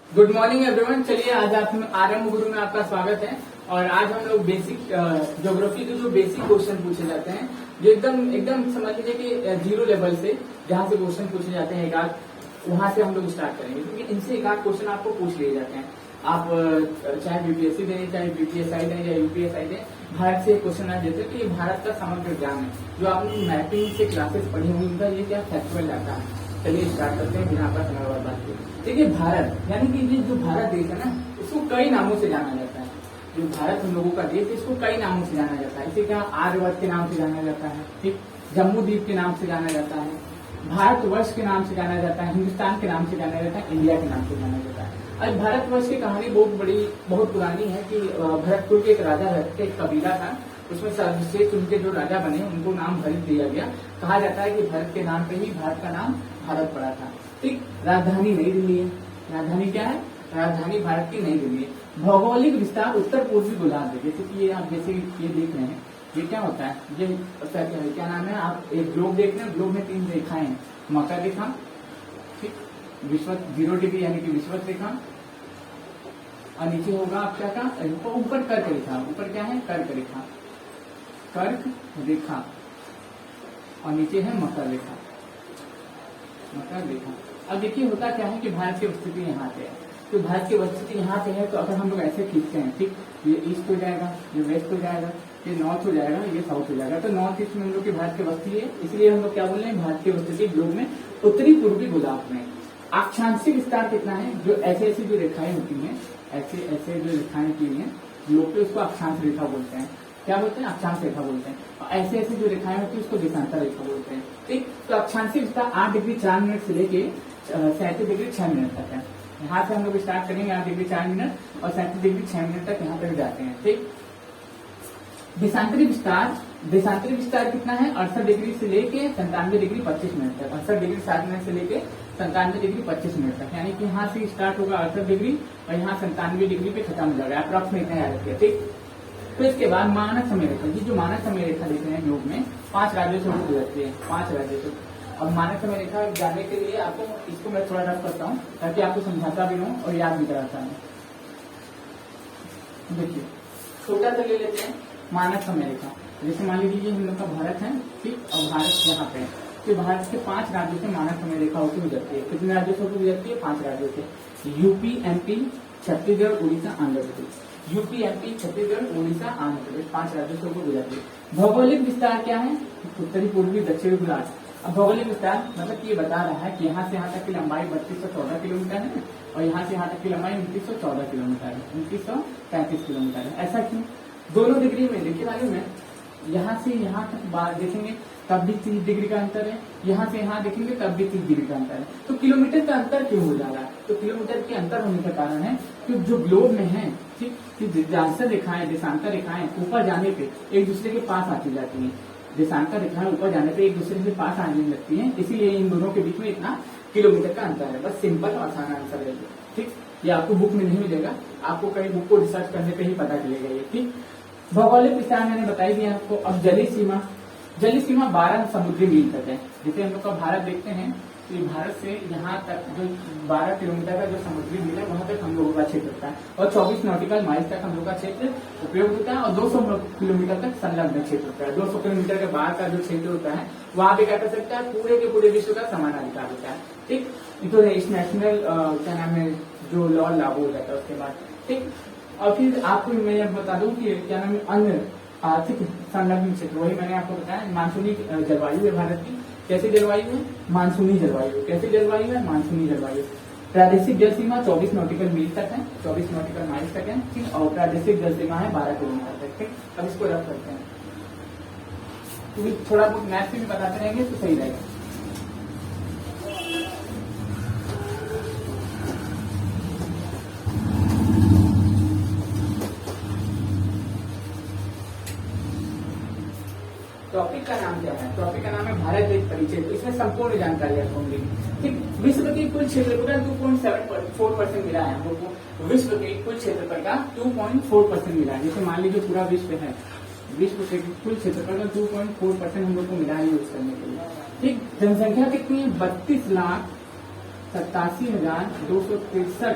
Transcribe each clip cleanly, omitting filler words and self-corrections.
Good morning everyone. चलिए आज आप आरएम गुरु में आपका स्वागत है। और आज हम लोग बेसिक ज्योग्राफी के जो बेसिक क्वेश्चन पूछे जाते हैं, जो एकदम एकदम समझ लीजिए कि जीरो लेवल से जहाँ से क्वेश्चन पूछे जाते हैं एक आध, वहां से हम लोग स्टार्ट करेंगे, क्योंकि इनसे एक आध क्वेश्चन आपको पूछ लिए जाते हैं। आप चाहे बीपीएससी दें, चाहे बीपीएसआई दें या यूपीएसआई दें, भारत से क्वेश्चन आ जाते हैं कि भारत का समग्र ज्ञान है। जो आपने मैपिंग से क्लासेस पढ़ी हुई उनका ये क्या फैक्चुअल डाटा है। चलिए स्टार्ट करते हैं बिना आपका समय बर्बाद किए। देखिए भारत यानी कि ये जो भारत देश है ना, इसको कई नामों से जाना जाता है। जो भारत हम लोगों का देश है, इसको कई नामों से जाना जाता है। इसे क्या आर्यवर्त के नाम से जाना जाता है, ठीक, जम्मू द्वीप के नाम से जाना जाता है, भारतवर्ष के नाम से जाना जाता है, हिंदुस्तान के नाम से जाना जाता है, इंडिया के नाम से जाना जाता है। आज भारतवर्ष की कहानी बहुत बड़ी बहुत पुरानी है कि भरतपुर के एक राजा रहते थे, एक कबीला था, उसमें सर्वश्रेष्ठ उनके जो राजा बने उनको नाम भरत दिया गया। कहा जाता है कि भरत के नाम पे ही भारत का नाम भारत पड़ा था। ठीक, राजधानी नई दिल्ली है। राजधानी क्या है? राजधानी भारत की नई दिल्ली है। भौगोलिक विस्तार उत्तर पूर्वी गोलार्ध है। जैसे कि ये आप जैसे ये देख रहे हैं, ये क्या होता है, ये क्या नाम है, आप एक ग्लोब देख रहे हैं, ग्लोब में 3 रेखाएं हैं, मकर रेखा, ठीक, विश्वत 0 डिग्री यानी कि विश्वत रेखा, और नीचे होगा आपका का ऊपर कर्क रेखा। ऊपर क्या है? कर्क रेखा, कर्क रेखा, और नीचे है मकर रेखा, मकर रेखा। अब देखिए होता क्या है कि भारत की स्थिति यहाँ पे है, तो भारत की स्थिति यहाँ पे है, तो अगर हम लोग ऐसे खींचते हैं, ठीक, ये ईस्ट हो जाएगा, ये वेस्ट हो जाएगा, ये नॉर्थ हो जाएगा, ये साउथ हो जाएगा। तो नॉर्थ ईस्ट में हम लोग की भारत की बस्ती है, इसलिए हम लोग क्या बोल रहे हैं, भारत की स्थिति ग्लोब में उत्तरी पूर्वी गोलार्ध में। अक्षांशिक विस्तार कितना है? जो ऐसे ऐसी जो रेखाएं होती हैं, ऐसे ऐसे जो रेखाएं की हैं ग्लोब पे, उसको अक्षांश रेखा बोलते हैं। क्या बोलते हैं? अक्षांश रेखा बोलते हैं। और ऐसे ऐसे जो रेखाएं होती है उसको देशांतर रेखा बोलते हैं। ठीक, तो अक्षांशिक विस्तार 8 डिग्री 4 मिनट से लेके 37 डिग्री 6 मिनट तक है। यहाँ से हम लोग स्टार्ट करेंगे 8 डिग्री 4 मिनट और 37 डिग्री 6 मिनट तक यहाँ तक जाते हैं। ठीक, देशांतरी विस्तार कितना है? 68 डिग्री से लेके 97 डिग्री 25 मिनट तक। 68 डिग्री 7 मिनट से लेके 97 डिग्री 25 मिनट तक, यानी कि यहाँ से स्टार्ट होगा 68 डिग्री और यहाँ 97 डिग्री पे खत्म हो जाएगा। अप्रॉक्स में इतना याद रखिए। ठीक, तो इसके बाद मानक समय रेखा। ये जो मानक समय रेखा देख रहे हैं ग्लोब में, 5 राज्यों से गुजरती है, 5 राज्यों से। और मानक समय रेखा जानने के लिए आपको इसको मैं थोड़ा रफ करता हूँ ताकि आपको समझाता भी हूँ और याद भी कराता हूँ। देखिए छोटा सा ले लेते हैं मानक समय रेखा। जैसे मान लीजिए हम लोग का भारत है, ठीक, और भारत यहाँ पे है, तो भारत के 5 राज्यों से मानक समय रेखा होकर गुजरती है। कितने राज्यों से होकर गुजरती है? 5 राज्यों से। UP, MP, Chhattisgarh, Orissa, Andhra Pradesh. UP, MP, Chhattisgarh, Orissa, Andhra Pradesh, 5 राज्यों से होकर गुजरती है। भौगोलिक विस्तार क्या है? उत्तरी पूर्वी दक्षिणी गोलार्ध। अब भौगोलिक विस्तार मतलब ये बता रहा है कि यहाँ से यहाँ तक की लंबाई 3214 किलोमीटर है और यहाँ से यहाँ तक की लंबाई 2914 किलोमीटर है, 2935 किलोमीटर है। ऐसा क्यों? दोनों डिग्री में देखिए मालूम है, यहाँ से यहाँ तक बात देखेंगे तब भी 30 डिग्री का अंतर है, यहाँ से यहाँ देखेंगे तब भी 30 डिग्री का अंतर है। तो किलोमीटर का अंतर क्यों हो जा रहा है? तो किलोमीटर के अंतर होने का कारण है कि जो ग्लोब में है, ठीक, देशांतर रेखाएं, देशांतर रेखाएं ऊपर जाने पे एक दूसरे के पास आती जाती है। देशांतर रेखाएं ऊपर जाने पे एक दूसरे के पास आने लगती है, इसीलिए इन दोनों के बीच में इतना किलोमीटर का अंतर है। बस सिंपल और आसान आंसर है। ठीक, ये आपको बुक में नहीं मिलेगा, आपको कई बुक को रिसर्च करने पे ही पता चलेगा ये। ठीक, भौगोलिक विस्तार मैंने बताई दिया आपको। अब जलीय सीमा, जलीय सीमा 12 समुद्री मील तक है। जैसे हम लोग का भारत देखते हैं, तो भारत से यहाँ तक जो 12 किलोमीटर का जो समुद्री मील है वहां तक हम लोगों का क्षेत्र होता है, और 24 नॉटिकल माइल तक हम लोग का क्षेत्र उपयोग होता है, और 200 किलोमीटर तक संलग्न क्षेत्र होता है। 200 किलोमीटर के बाहर का जो क्षेत्र होता है वहां पे क्या कर सकता है, पूरे के पूरे विश्व का समानाधिकार होता है। ठीक, तो इंटरनेशनल क्या नाम है, जो लॉ लागू हो जाता है उसके बाद। ठीक, और फिर आपको मैं बता दूं कि क्या नाम है, अन्य आर्थिक संलग्न क्षेत्र, वही मैंने आपको बताया, मानसूनी जलवायु है भारत की। कैसी जलवायु है? मानसूनी जलवायु। कैसी जलवायु है? मानसूनी जलवायु। प्रादेशिक जल सीमा 24 नॉटिकल मील तक है, 24 नॉटिकल माइल तक है। ठीक, और प्रादेशिक जल सीमा है 12 किलोमीटर तक। ठीक, अब इसको रख करते हैं, क्योंकि थोड़ा बहुत मैथ भी बताते रहेंगे तो सही रहेगा। टॉपिक का नाम क्या है? टॉपिक का नाम है भारत देश परिचय। तो इसमें संपूर्ण जानकारी आपको मिलेगी। ठीक, विश्व की कुल क्षेत्रफल 2.74% मिला है हम लोग को। विश्व के कुल क्षेत्रफल का 2.4% मिला है। जैसे मान लीजिए पूरा विश्व है, विश्व के कुल क्षेत्रफल का 2.4% हम लोग को मिला है यूज करने के लिए। ठीक, जनसंख्या कितनी है? 32,87,263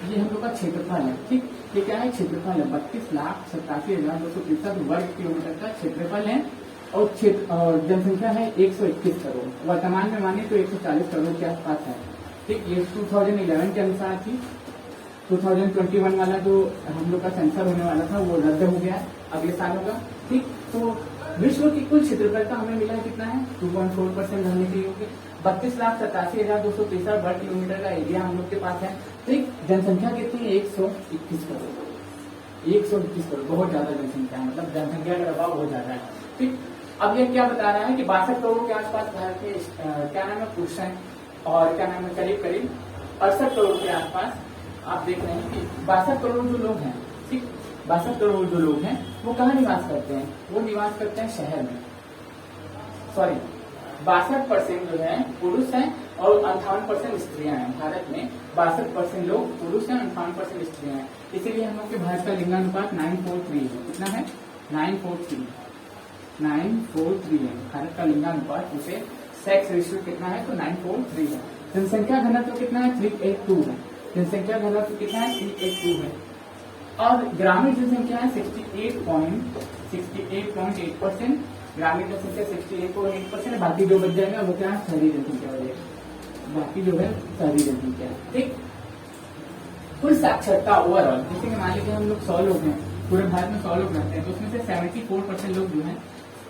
ये हम लोग का क्षेत्रफल है। ठीक, ये क्या है? क्षेत्रफल है। 32,87,263 वर्ग किलोमीटर का क्षेत्रफल है और जनसंख्या है 121 करोड़। वर्तमान में माने तो 140 करोड़ के आसपास है। ठीक, ये 2011 के अनुसार थी। 2021 वाला जो हम लोग का सेंसर होने वाला था वो रद्द हो गया अगले साल होगा। ठीक, तो विश्व की कुल क्षेत्रफल का हमें मिला कितना है? 2.4% रहने के योग्य 32,87,263 वर्ग किलोमीटर का एरिया हम लोग के पास है। ठीक, जनसंख्या कितनी है? 121 करोड़। 121 करोड़ बहुत ज्यादा जनसंख्या है, मतलब जनसंख्या का दबाव बहुत ज्यादा है। ठीक, अब ये क्या बता रहा है कि 62 करोड़ के आसपास भारत के क्या नाम है पुरुष हैं और क्या नाम है करीब 68 करोड़ के आसपास आप देख रहे हैं कि 62 करोड़ जो लोग हैं। ठीक, 62 करोड़ जो लोग हैं वो कहाँ निवास करते हैं? वो निवास करते हैं शहर में। सॉरी, 62% जो है पुरुष हैं और 58% स्त्रियां हैं। भारत में 62% लोग पुरुष हैं, 58% स्त्रियां हैं। इसीलिए हम लोग के भारत का लिंगानुपात 943 है। कितना है? 943 है भारत का लिंगानुपात। उसे सेक्स रेशियो कितना है? तो 943 है। जनसंख्या घनत्व कितना है? 382 है। जनसंख्या घनत्व कितना है? 382 है। और ग्रामीण जनसंख्या है 68.8%। ग्रामीण जनसंख्या 68.8%। बाकी जो बच जाएगा वो क्या है? शहरी जनसंख्या हो जाएगी। बाकी जो है शहरी जनसंख्या। ठीक, कुल साक्षरता ओवरऑल जैसे कि मान लीजिए हम लोग 100 लोग हैं, पूरे भारत में 100 लोग रहते हैं, तो उसमें से 74% लोग जो हैं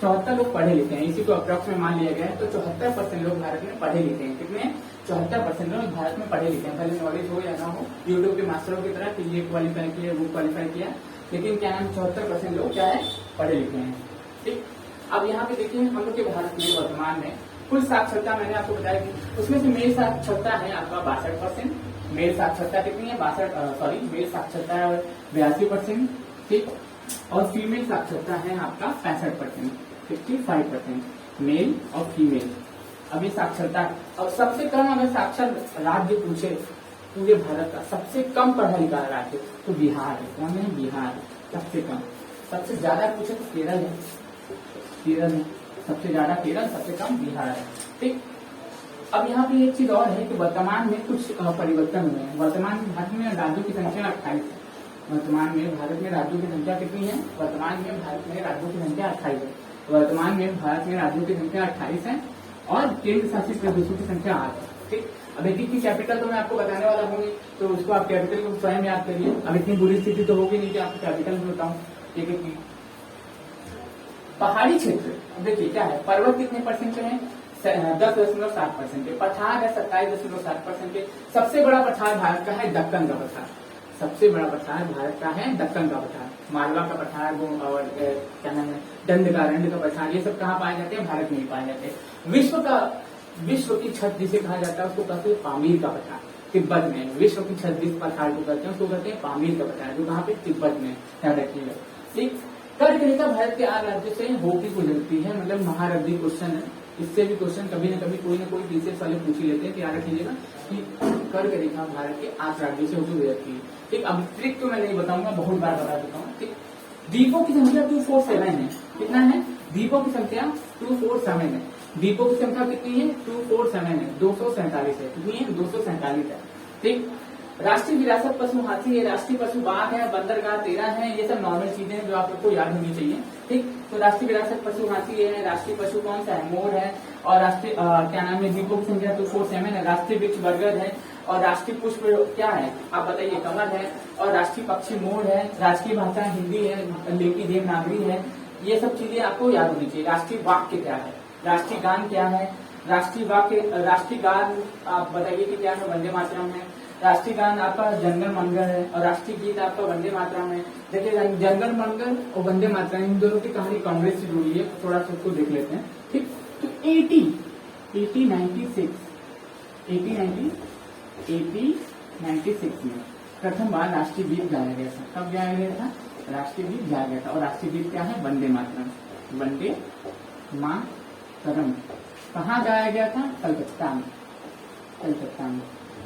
74 लोग पढ़े लिखे हैं। इसी को अप्रॉक्स में मान लिया गया है। तो 74% लोग भारत में पढ़े लिखे हैं। कितने? 74% लोग भारत में पढ़े लिखे हैं। भले नॉलेज हो या ना हो, यूट्यूब के मास्टरों की तरह कि ये क्वालिफाई किया वो क्वालिफाई किया, लेकिन क्या नाम 74% लोग क्या है? पढ़े लिखे हैं। ठीक, अब यहाँ पे देखिए हम लोग के भारत में वर्तमान में कुल साक्षरता मैंने आपको बताया कि उसमें से मेल साक्षरता है आपका 62%। मेल साक्षरता कितनी है? मेल साक्षरता है 82%। ठीक, और फीमेल साक्षरता है आपका 65%, 55% मेल और फीमेल। अभी साक्षरता और सबसे कम अगर साक्षर राज्य पूछे पूरे भारत का सबसे कम पढ़ा लिखा राज्य तो बिहार है। कौन है? बिहार सबसे कम। सबसे ज्यादा पूछे तो केरल है। केरल है सबसे ज्यादा, केरल सबसे कम बिहार है। ठीक, अब यहाँ पे एक चीज और है कि वर्तमान में कुछ परिवर्तन हुए हैं। वर्तमान में भारत में राज्यों की संख्या 28 है। वर्तमान में भारत में राज्यों की संख्या कितनी है? वर्तमान में भारत में राज्यों की संख्या 28 है। वर्तमान में भारत में राज्यों की संख्या 28 है और केंद्र शासित प्रदेशों की संख्या 8 है। ठीक, अब एक की कैपिटल तो मैं आपको बताने वाला हूँ, तो उसको आप कैपिटल को स्वयं याद करिए। अब इतनी बुरी स्थिति तो होगी नहीं कि आपको कैपिटल में बताऊँ एक की। पहाड़ी क्षेत्र देखिए क्या है, पर्वत कितने परसेंट पे है? 10.7% पे। पठार है 27.7% पे। सबसे बड़ा पठार भारत का है दक्कन का पठार। सबसे बड़ा पठार भारत का है दक्कन का पठार। मालवा का पठार वो और क्या नाम है दंडकारण्य का पठार, ये सब कहाँ पाए जाते हैं? भारत में ही पाए जाते हैं। विश्व की छत जिसे कहा जाता है उसको कहते हैं पामीर का पठार। तिब्बत में विश्व की छत जिस पठार को कहते हैं उसको कहते हैं पामीर का पठार, जो कहाँ पे? तिब्बत में। ध्यान रखिएगा। ठीक, कर्क रेखा भारत के 8 राज्यों से होकर गुजरती है, मतलब महारथी क्वेश्चन है। इससे भी क्वेश्चन कभी न कभी कोई पीसीएस वाले पूछ ही लेते हैं। याद रखिएगा कि कर्क रेखा भारत के 8 राज्यों से होकर गुजरती है। ठीक, अब ट्रिक तो मैं नहीं बताऊंगा, बहुत बार बता देता हूँ। ठीक, द्वीपों की संख्या 247 है। कितना है? द्वीपों की संख्या 247 है। द्वीपों की संख्या कितनी है? 247 है। 247 है। कितनी है? 247 है। ठीक, राष्ट्रीय विरासत पशु हाथी है, राष्ट्रीय पशु बाघ है, बंदरगाह 13 है। ये सब नॉर्मल चीजें हैं जो आप लोग को याद होनी चाहिए। ठीक, तो राष्ट्रीय विरासत पशु हाथी है, राष्ट्रीय पशु कौन सा है? मोर है। और राष्ट्रीय क्या नाम है? द्वीपों की संख्या 247 है। राष्ट्रीय वृक्ष बरगद है और राष्ट्रीय पुष्प क्या है आप बताइए? कमल है। और राष्ट्रीय पक्षी मोर है। राष्ट्रीय भाषा हिंदी है, लेकी देवनागरी है। ये सब चीजें आपको याद होनी चाहिए। राष्ट्रीय वाक्य क्या है? राष्ट्रीय गान क्या है? राष्ट्रीय वाक्य राष्ट्रीय गान आप बताइए कि क्या है? वंदे मातरम है। राष्ट्रीय गान आपका जनगण मंगल है और राष्ट्रीय गीत आपका वंदे मातरम है। देखिए जनगण मंगल और वंदे मातरम इन दोनों की कहानी कांग्रेस से जुड़ी है, थोड़ा सा उसको देख लेते हैं। ठीक, तो 1896 में प्रथम बार राष्ट्रीय गीत गाया गया था। कब गाया गया था? राष्ट्रीय गीत गाया गया था। और राष्ट्रीय गीत क्या है? वंदे मातरम। वंदे मातरम कहाँ गाया गया था? कलकत्ता में।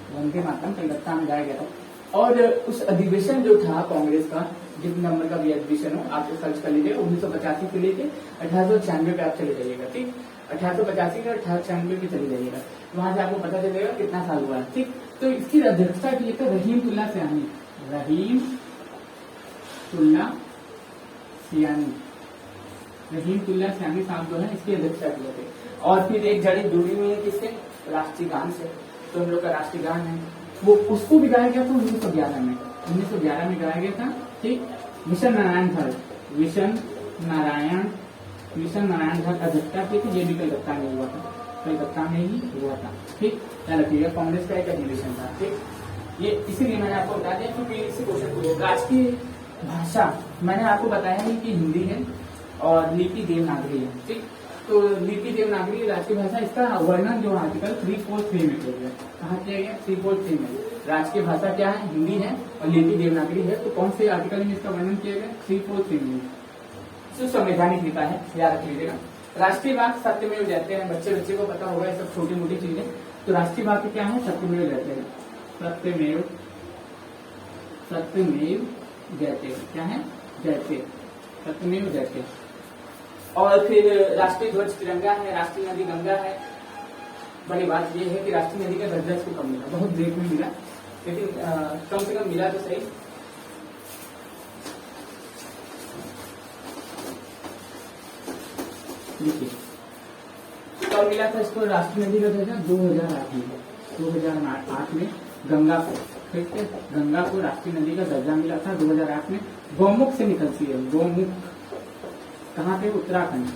वंदे मातरम कलकत्ता में गाया गया था। और उस अधिवेशन जो था कांग्रेस का, जिस नंबर का भी अधिवेशन हो आप सर्च कर लीजिए, 1985 से लेके 1896 पे आप चले जाइएगा। ठीक, 1885 से 1896 में चले जाइएगा, वहां से आपको पता चलेगा कितना साल हुआ है। ठीक, तो इसकी अध्यक्षता की तो रहीमतुल्लाह सियानी, रहीमतुल्लाह सियानी साहब जो है इसकी अध्यक्षता की थे। और फिर एक जड़ी जुड़ी हुई है किससे, राष्ट्रीय गान से। तो हम लोग का राष्ट्रीय गान है वो उसको भी गाया गया था 1911 में, 1911 में गाया गया था। ठीक, मिशन नारायण धर अध्यक्षता की थी, ये भी कलकत्ता में हुआ था, कलकत्ता में ही हुआ था। ठीक, याद रखिएगा कांग्रेस का एक अधिवेशन था। ठीक, ये इसीलिए मैंने आपको बता दिया क्योंकि इसी क्वेश्चन को राजकीय भाषा मैंने आपको बताया है कि हिंदी है और लिपि देवनागरी है। ठीक, तो लिपि देवनागरी राजकीय भाषा, इसका वर्णन जो आर्टिकल 343 में किया गया। कहाँ किया गया, 343 में। राजकीय भाषा क्या है, हिंदी है और लिपि देवनागरी है। तो कौन से आर्टिकल में इसका वर्णन किया गया, 343 में। संवैधानिक नेता है, याद रख लीजिएगा। राष्ट्रीय वाक्य सत्यमेव जयते हैं, बच्चे को पता होगा ये सब छोटी मोटी चीजें। तो राष्ट्रीय वाक्य क्या है, सत्यमेव जयते हैं, सत्यमेव जयते, क्या है, जयते, सत्यमेव जयते। और फिर राष्ट्रीय ध्वज तिरंगा है, राष्ट्रीय नदी गंगा है। बड़ी बात यह है कि राष्ट्रीय नदी का दर्जा इसको कम मिला, बहुत देर में मिला, लेकिन कम से कम मिला तो सही। देखिए कब मिला था इसको राष्ट्रीय नदी का दर्जा, 2008 में, 2008 में गंगा को, ठीक है, गंगा को राष्ट्रीय नदी का दर्जा मिला था 2008 में। गौमुख से निकलती है, गौमुख कहाँ पे, उत्तराखंड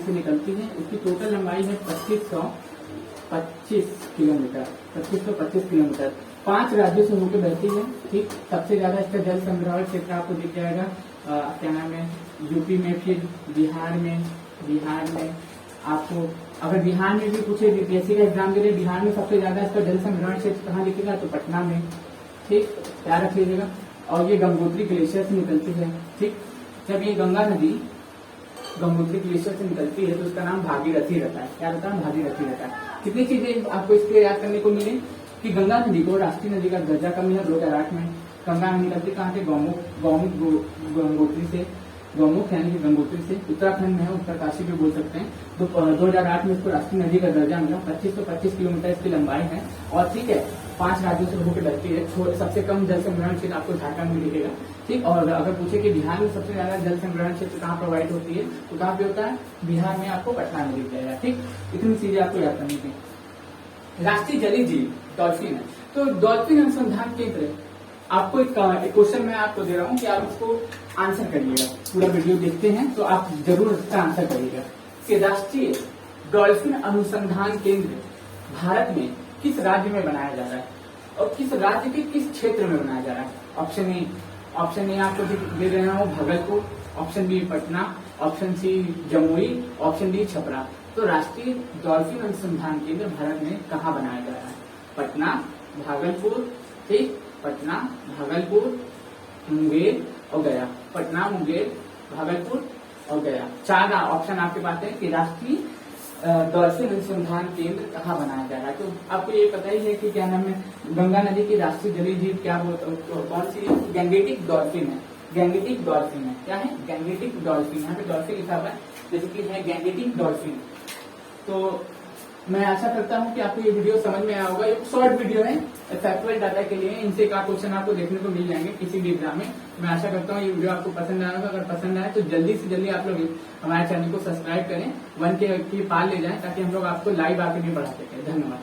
से निकलती है। इसकी टोटल लंबाई है 2525 किलोमीटर, 2525 किलोमीटर। 5 राज्यों से होकर बहती है। ठीक, सबसे ज्यादा इसका जल संग्रहण क्षेत्र आपको दिख जाएगा, क्या नाम है, यूपी में, फिर बिहार में आपको, अगर बिहार में भी पूछे यूपीएससी का एग्जाम दे रहे, बिहार में सबसे ज्यादा इसका जल संग्रहण क्षेत्र कहाँ दिखेगा, तो पटना में। ठीक, याद रख लीजिएगा। और ये गंगोत्री ग्लेशियर से निकलती है। ठीक, जब ये गंगा नदी गंगोत्री ग्लेशियर से निकलती है तो उसका नाम भागीरथी रहता है। क्या रहता है, भागीरथी रहता है। कितनी चीजें आपको इसके याद करने को मिले कि गंगा नदी को राष्ट्रीय नदी का दर्जा कम मिला 2008 में। गंगा निकलती कहाँ से, गंगोत्री से, गौमुख यानी कि गंगोत्री से, उत्तराखंड में है, उत्तरकाशी भी बोल सकते हैं। तो 2008 में इसको राष्ट्रीय नदी का दर्जा मिला। 2525 किलोमीटर इसकी लंबाई है। और ठीक है, 5 राज्यों से होकर बहती है। सबसे कम जल संग्रहण क्षेत्र आपको झारखंड में दिखेगा। ठीक, और अगर पूछे कि बिहार में सबसे ज्यादा जल संग्रहण क्षेत्र कहाँ प्रोवाइड होती है, तो कहाँ पे होता है, बिहार में आपको पटना में दिख जाएगा। ठीक, इतनी चीजें आपको याद करनी थी। राष्ट्रीय जलीय जीव डॉल्फिन है। तो डॉल्फिन अनुसंधान केंद्र, आपको एक क्वेश्चन मैं आपको दे रहा हूँ कि आप इसको आंसर करिएगा। पूरा वीडियो देखते हैं तो आप जरूर इसका आंसर करिएगा कि राष्ट्रीय डॉल्फिन अनुसंधान केंद्र भारत में किस राज्य में बनाया जा रहा है और किस राज्य के किस क्षेत्र में बनाया जा रहा है। ऑप्शन ए आपको दे रहे हूँ Bhagalpur, option B Patna, option C Jamui, option D Chhapra. तो राष्ट्रीय डॉल्फिन अनुसंधान केंद्र भारत में कहाँ बनाया जा रहा है, पटना, भागलपुर, ठीक, पटना, भागलपुर, मुंगेर और गया। पटना, मुंगेर, भागलपुर और गया। 4 ऑप्शन आपके पास है कि राष्ट्रीय डॉल्फिन अनुसंधान केंद्र कहाँ बनाया जा रहा है। तो आपको ये पता ही है कि क्या नाम है, गंगा नदी की राष्ट्रीय जलीय जीव क्या कौन सी, गैंगेटिक डॉल्फिन है। गैंगेटिक डॉल्फिन है, क्या है, गैंगेटिक डॉल्फिन। यहाँ पे डॉल्फिन लिखा हुआ है, जैसे कि है गैंगेटिक डॉल्फिन। तो मैं आशा करता हूँ कि आपको ये वीडियो समझ में आया होगा। ये शॉर्ट वीडियो है फैक्चुअल डाटा के लिए, इनसे का क्वेश्चन आपको देखने को मिल जाएंगे किसी भी एग्जाम में। मैं आशा करता हूँ ये वीडियो आपको पसंद आया होगा। अगर पसंद आए तो जल्दी से जल्दी आप लोग हमारे चैनल को सब्सक्राइब करें, 1K पार ले जाएं, ताकि हम लोग आपको लाइव आके भी बढ़ा सकें। धन्यवाद।